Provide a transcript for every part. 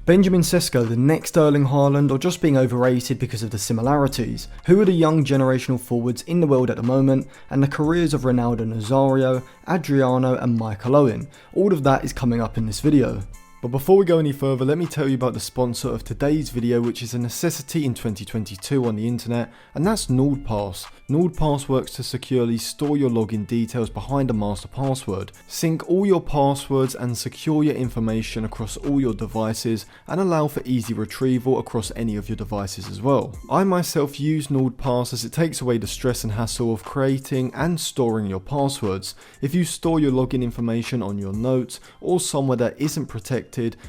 Benjamin Sesko the next Erling Haaland, or just being overrated because of the similarities? Who are the young generational forwards in the world at the moment, and the careers of Ronaldo Nazario, Adriano and Michael Owen? All of that is coming up in this video. But before we go any further, let me tell you about the sponsor of today's video, which is a necessity in 2022 on the internet, and that's NordPass. NordPass works to securely store your login details behind a master password, sync all your passwords and secure your information across all your devices, and allow for easy retrieval across any of your devices as well. I myself use NordPass as it takes away the stress and hassle of creating and storing your passwords. If you store your login information on your notes or somewhere that isn't protected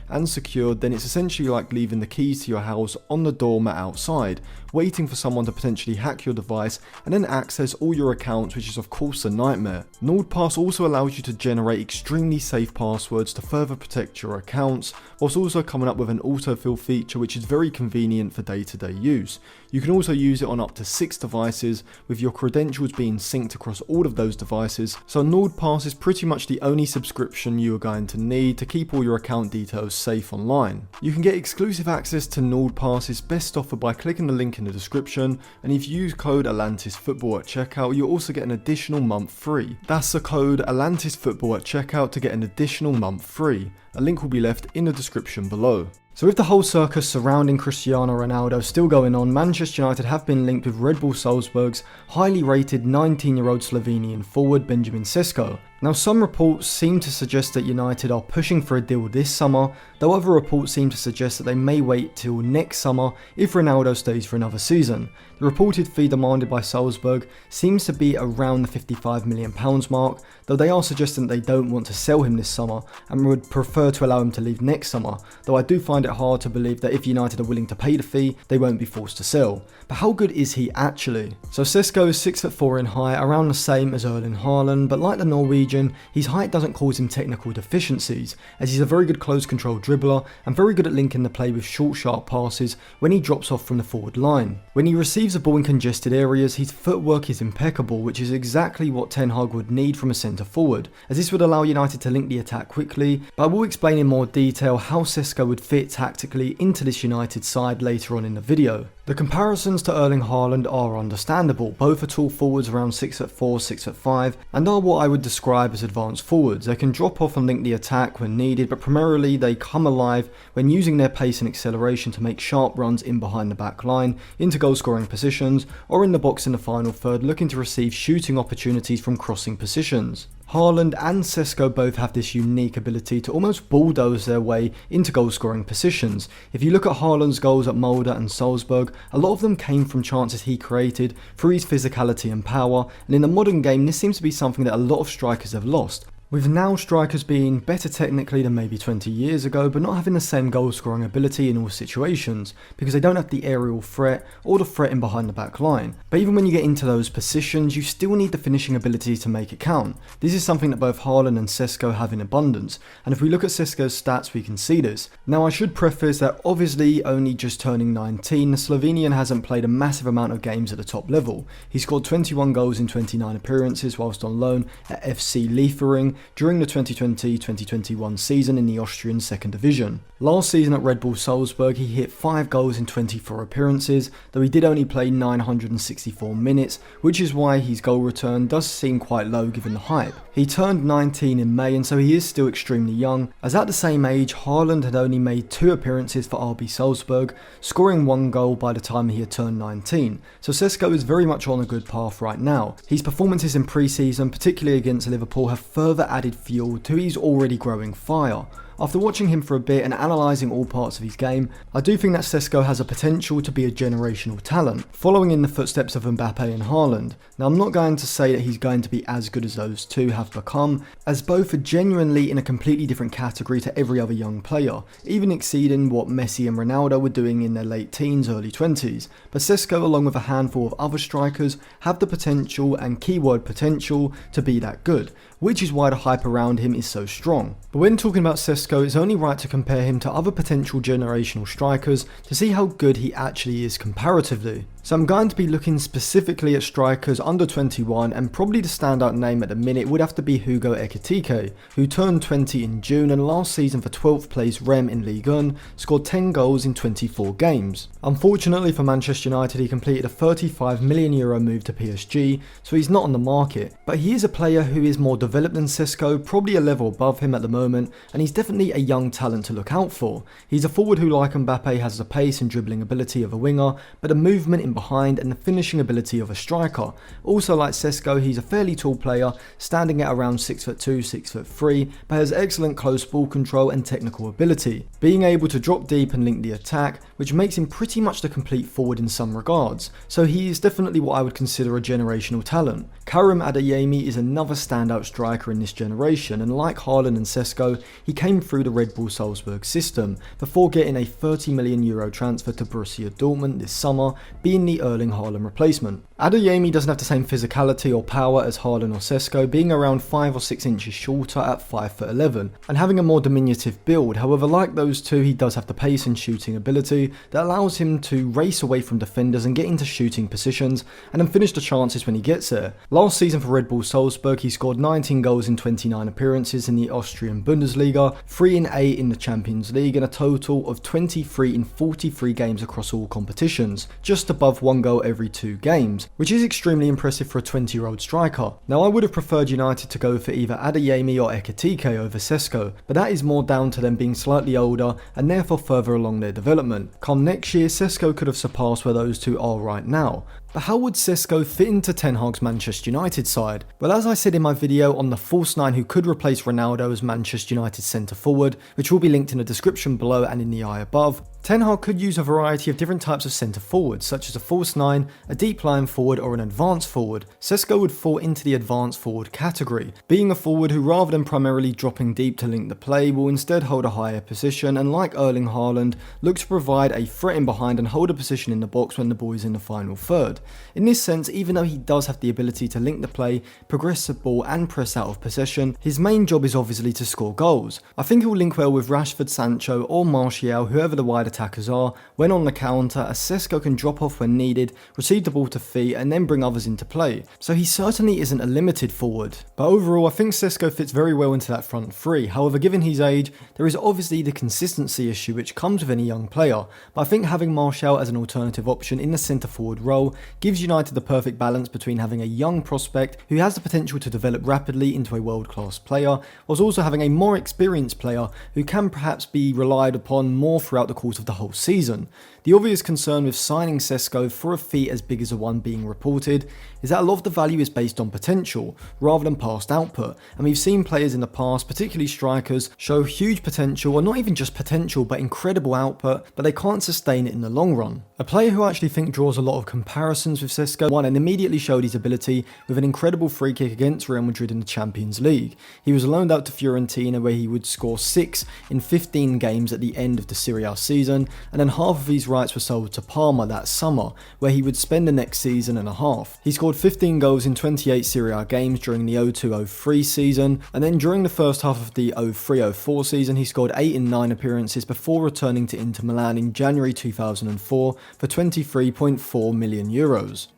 and secured, then it's essentially like leaving the keys to your house on the doormat outside, waiting for someone to potentially hack your device and then access all your accounts, which is of course a nightmare. NordPass also allows you to generate extremely safe passwords to further protect your accounts, whilst also coming up with an autofill feature which is very convenient for day-to-day use. You can also use it on up to 6 devices, with your credentials being synced across all of those devices, so NordPass is pretty much the only subscription you are going to need to keep all your account details safe online. You can get exclusive access to NordPass's best offer by clicking the link in the description, and if you use code ATLANTISFOOTBALL at checkout, you'll also get an additional month free. That's the code ATLANTISFOOTBALL at checkout to get an additional month free. A link will be left in the description below. So with the whole circus surrounding Cristiano Ronaldo still going on, Manchester United have been linked with Red Bull Salzburg's highly rated 19-year-old Slovenian forward Benjamin Sesko. Now, some reports seem to suggest that United are pushing for a deal this summer, though other reports seem to suggest that they may wait till next summer if Ronaldo stays for another season. The reported fee demanded by Salzburg seems to be around the £55 million mark, though they are suggesting that they don't want to sell him this summer and would prefer to allow him to leave next summer, though I do find it hard to believe that if United are willing to pay the fee, they won't be forced to sell. But how good is he actually? So Sesko is 6'4" in height, around the same as Erling Haaland, but like the Norwegian, his height doesn't cause him technical deficiencies, as he's a very good close control dribbler and very good at linking the play with short sharp passes when he drops off from the forward line. When he receives the ball in congested areas, his footwork is impeccable, which is exactly what Ten Hag would need from a centre forward, as this would allow United to link the attack quickly, but I will explain in more detail how Sesko would fit tactically into this United side later on in the video. The comparisons to Erling Haaland are understandable. Both are tall forwards around 6'4", 6'5", and are what I would describe as advanced forwards. They can drop off and link the attack when needed, but primarily they come alive when using their pace and acceleration to make sharp runs in behind the back line, into goal scoring positions, or in the box in the final third looking to receive shooting opportunities from crossing positions. Haaland and Sesko both have this unique ability to almost bulldoze their way into goal scoring positions. If you look at Haaland's goals at Molde and Salzburg, a lot of them came from chances he created through his physicality and power, and in the modern game this seems to be something that a lot of strikers have lost. With now strikers being better technically than maybe 20 years ago, but not having the same goal scoring ability in all situations, because they don't have the aerial threat or the threat in behind the back line. But even when you get into those positions, you still need the finishing ability to make it count. This is something that both Haaland and Sesko have in abundance, and if we look at Sesko's stats we can see this. Now I should preface that obviously only just turning 19, the Slovenian hasn't played a massive amount of games at the top level. He scored 21 goals in 29 appearances whilst on loan at FC Liefering during the 2020-2021 season in the Austrian 2nd Division. Last season at Red Bull Salzburg he hit 5 goals in 24 appearances, though he did only play 964 minutes, which is why his goal return does seem quite low given the hype. He turned 19 in May, and so he is still extremely young, as at the same age Haaland had only made 2 appearances for RB Salzburg, scoring 1 goal by the time he had turned 19. So Sesko is very much on a good path right now. His performances in pre-season, particularly against Liverpool, have further added fuel to his already growing fire. After watching him for a bit and analysing all parts of his game, I do think that Sesko has a potential to be a generational talent, following in the footsteps of Mbappe and Haaland. Now I'm not going to say that he's going to be as good as those two have become, as both are genuinely in a completely different category to every other young player, even exceeding what Messi and Ronaldo were doing in their late teens, early 20s. But Sesko, along with a handful of other strikers, have the potential, and keyword potential, to be that good, which is why the hype around him is so strong. But when talking about Sesko, it's only right to compare him to other potential generational strikers to see how good he actually is comparatively. So I'm going to be looking specifically at strikers under 21, and probably the standout name at the minute would have to be Hugo Ekitiko, who turned 20 in June and last season for 12th place Rem in Ligue 1 scored 10 goals in 24 games. Unfortunately for Manchester United, he completed a €35 million move to PSG, so he's not on the market, but he is a player who is more developed than Sesko, probably a level above him at the moment, and he's definitely a young talent to look out for. He's a forward who, like Mbappe, has the pace and dribbling ability of a winger, but the movement in behind and the finishing ability of a striker. Also, like Sesko, he's a fairly tall player, standing at around 6'2", 6'3", but has excellent close ball control and technical ability, being able to drop deep and link the attack, which makes him pretty much the complete forward in some regards. So he is definitely what I would consider a generational talent. Karum Adeyemi is another standout striker in this generation, and like Haaland and Sesko, he came through the Red Bull Salzburg system before getting a €30 million transfer to Borussia Dortmund this summer, being the Erling Haaland replacement. Adeyemi doesn't have the same physicality or power as Haaland or Sesko, being around 5 or 6 inches shorter at 5'11", and having a more diminutive build. However, like those two, he does have the pace and shooting ability that allows him to race away from defenders and get into shooting positions and then finish the chances when he gets there. Last season for Red Bull Salzburg, he scored 19 goals in 29 appearances in the Austrian Bundesliga, 3 in 8 in the Champions League, and a total of 23 in 43 games across all competitions, just above 1 goal every 2 games, which is extremely impressive for a 20-year-old striker. Now, I would have preferred United to go for either Adeyemi or Ekitiko over Sesko, but that is more down to them being slightly older and therefore further along their development. Come next year, Sesko could have surpassed where those two are right now. But how would Sesko fit into Ten Hag's Manchester United side? Well, as I said in my video on the false 9 who could replace Ronaldo as Manchester United centre forward, which will be linked in the description below and in the eye above, Ten Hag could use a variety of different types of centre forwards, such as a false 9, a deep line forward, or an advanced forward. Sesko would fall into the advanced forward category, being a forward who, rather than primarily dropping deep to link the play, will instead hold a higher position and, like Erling Haaland, look to provide a threat in behind and hold a position in the box when the ball is in the final third. In this sense, even though he does have the ability to link the play, progress the ball and press out of possession, his main job is obviously to score goals. I think he will link well with Rashford, Sancho or Martial, whoever the wide attackers are, when on the counter, as Sesko can drop off when needed, receive the ball to feet and then bring others into play. So he certainly isn't a limited forward. But overall, I think Sesko fits very well into that front three. However, given his age, there is obviously the consistency issue which comes with any young player, but I think having Martial as an alternative option in the centre forward role gives United the perfect balance between having a young prospect who has the potential to develop rapidly into a world-class player, whilst also having a more experienced player who can perhaps be relied upon more throughout the course of the whole season. The obvious concern with signing Sesko for a fee as big as the one being reported is that a lot of the value is based on potential rather than past output, and we've seen players in the past, particularly strikers, show huge potential, or not even just potential but incredible output, but they can't sustain it in the long run. A player who I actually think draws a lot of comparisons with Sesko won and immediately showed his ability with an incredible free kick against Real Madrid in the Champions League. He was loaned out to Fiorentina, where he would score 6 in 15 games at the end of the Serie A season, and then half of his rights were sold to Parma that summer, where he would spend the next season and a half. He scored 15 goals in 28 Serie A games during the 02-03 season, and then during the first half of the 03-04 season he scored 8 in 9 appearances before returning to Inter Milan in January 2004 for €23.4 million.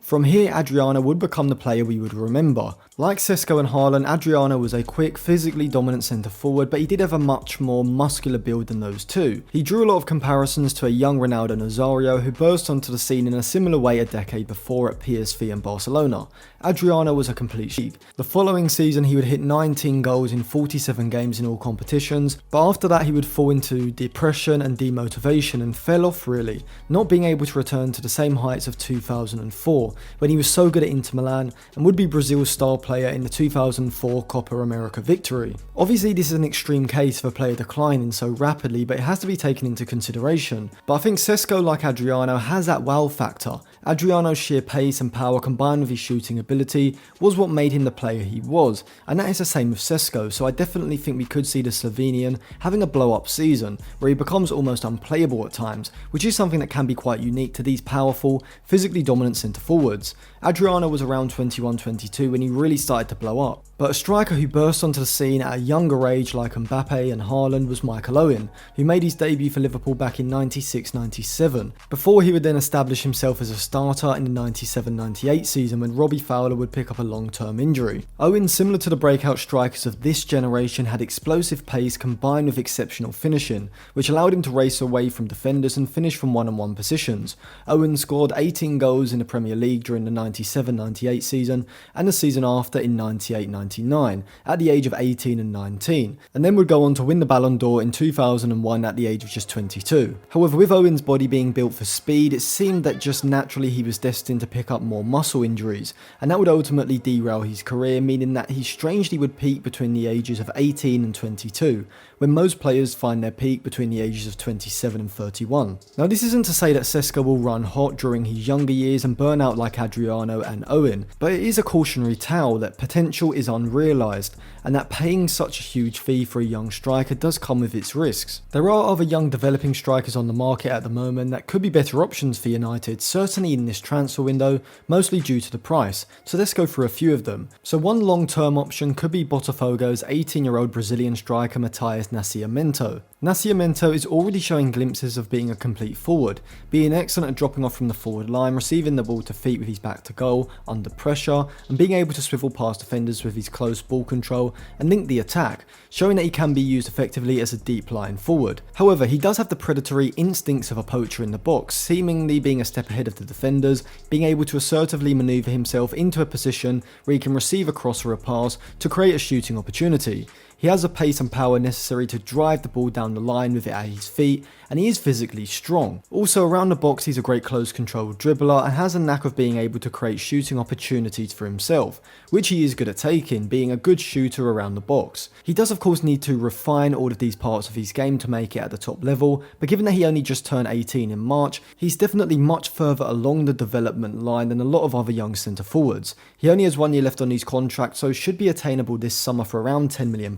From here, Adriano would become the player we would remember. Like Sesko and Haaland, Adriano was a quick, physically dominant centre forward, but he did have a much more muscular build than those two. He drew a lot of comparisons to a young Ronaldo Nazario, who burst onto the scene in a similar way a decade before at PSV and Barcelona. Adriano was a complete sheep. The following season he would hit 19 goals in 47 games in all competitions, but after that he would fall into depression and demotivation and fell off really, not being able to return to the same heights of 2004, when he was so good at Inter Milan and would be Brazil's star player in the 2004 Copa America victory. Obviously this is an extreme case of a player declining so rapidly, but it has to be taken into consideration. But I think Sesko, like Adriano, has that wow factor. Adriano's sheer pace and power combined with his shooting ability was what made him the player he was, and that is the same with Sesko, so I definitely think we could see the Slovenian having a blow up season where he becomes almost unplayable at times, which is something that can be quite unique to these powerful, physically dominant centre forwards. Adriano was around 21-22 when he really started to blow up, but a striker who burst onto the scene at a younger age like Mbappe and Haaland was Michael Owen, who made his debut for Liverpool back in 96-97, before he would then establish himself as a starter in the 97-98 season when Robbie Fowler would pick up a long-term injury. Owen, similar to the breakout strikers of this generation, had explosive pace combined with exceptional finishing, which allowed him to race away from defenders and finish from one-on-one positions. Owen scored 18 goals in the Premier League during the 97-98 season and the season after in 98-99 at the age of 18 and 19, and then would go on to win the Ballon d'Or in 2001 at the age of just 22. However, with Owen's body being built for speed, it seemed that just naturally he was destined to pick up more muscle injuries, and that would ultimately derail his career, meaning that he strangely would peak between the ages of 18 and 22, when most players find their peak between the ages of 27 and 31. Now, this isn't to say that Sesko will run hot during his younger years and burn out like Adriano and Owen, but it is a cautionary tale that potential is unrealised, and that paying such a huge fee for a young striker does come with its risks. There are other young developing strikers on the market at the moment that could be better options for United, certainly in this transfer window, mostly due to the price, so let's go through a few of them. So one long-term option could be Botafogo's 18-year-old Brazilian striker Matheus Nascimento. Nascimento is already showing glimpses of being a complete forward, being excellent at dropping off from the forward line, receiving the ball to feet with his back to goal, under pressure, and being able to swivel past defenders with his close ball control and link the attack, showing that he can be used effectively as a deep line forward. However, he does have the predatory instincts of a poacher in the box, seemingly being a step ahead of the defenders, being able to assertively manoeuvre himself into a position where he can receive a cross or a pass to create a shooting opportunity. He has the pace and power necessary to drive the ball down the line with it at his feet, and he is physically strong. Also, around the box, he's a great close control dribbler and has a knack of being able to create shooting opportunities for himself, which he is good at taking, being a good shooter around the box. He does of course need to refine all of these parts of his game to make it at the top level, but given that he only just turned 18 in March, he's definitely much further along the development line than a lot of other young centre forwards. He only has 1 year left on his contract, so should be attainable this summer for around £10 million,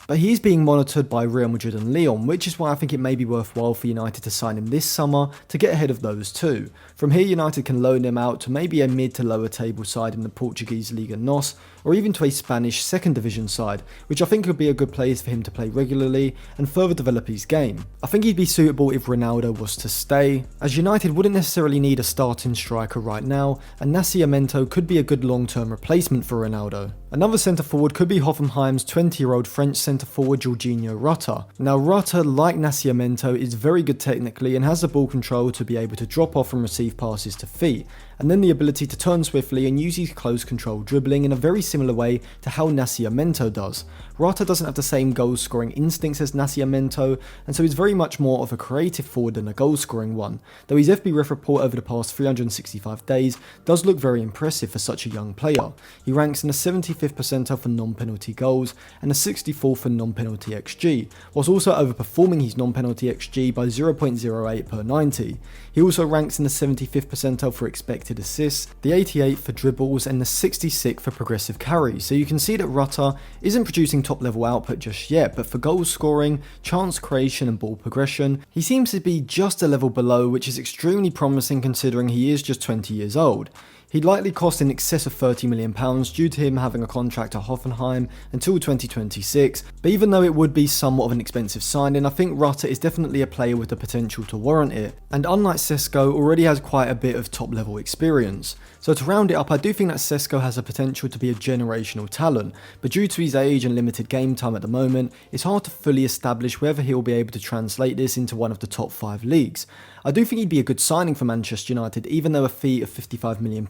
but he is being monitored by Real Madrid and Lyon, which is why I think it may be worthwhile for United to sign him this summer to get ahead of those two. From here, United can loan him out to maybe a mid to lower table side in the Portuguese Liga NOS, or even to a Spanish second division side, which I think could be a good place for him to play regularly and further develop his game. I think he'd be suitable if Ronaldo was to stay, as United wouldn't necessarily need a starting striker right now, and Nascimento could be a good long-term replacement for Ronaldo. Another centre forward could be Hoffenheim's 20-year-old French centre forward Jorginho Rutter. Now Rutter, like Nascimento, is very good technically and has the ball control to be able to drop off and receive passes to feet, and then the ability to turn swiftly and use his close control dribbling in a very similar way to how Nascimento does. Rutter doesn't have the same goal scoring instincts as Nascimento, and so he's very much more of a creative forward than a goal scoring one, though his FBref report over the past 365 days does look very impressive for such a young player. He ranks in the 75th percentile for non-penalty goals and the 64th for non-penalty XG, whilst also overperforming his non-penalty XG by 0.08 per 90. He also ranks in the 75th percentile for expected assists, the 88th for dribbles, and the 66th for progressive carries, so you can see that Rutter isn't producing top level output just yet, but for goal scoring, chance creation and ball progression, he seems to be just a level below, which is extremely promising considering he is just 20 years old. He'd likely cost in excess of £30 million due to him having a contract at Hoffenheim until 2026, but even though it would be somewhat of an expensive signing, I think Rutter is definitely a player with the potential to warrant it, and unlike Sesko, already has quite a bit of top level experience. So to round it up, I do think that Sesko has the potential to be a generational talent, but due to his age and limited game time at the moment, it's hard to fully establish whether he'll be able to translate this into one of the top 5 leagues. I do think he'd be a good signing for Manchester United, even though a fee of £55 million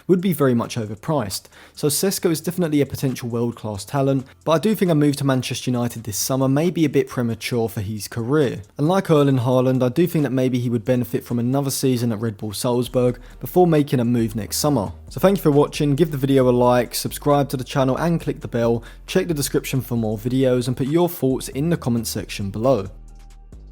would be very much overpriced. So Sesko is definitely a potential world-class talent, but I do think a move to Manchester United this summer may be a bit premature for his career. And like Erling Haaland, I do think that maybe he would benefit from another season at Red Bull Salzburg before making a move next summer. So thank you for watching, give the video a like, subscribe to the channel and click the bell, check the description for more videos and put your thoughts in the comment section below.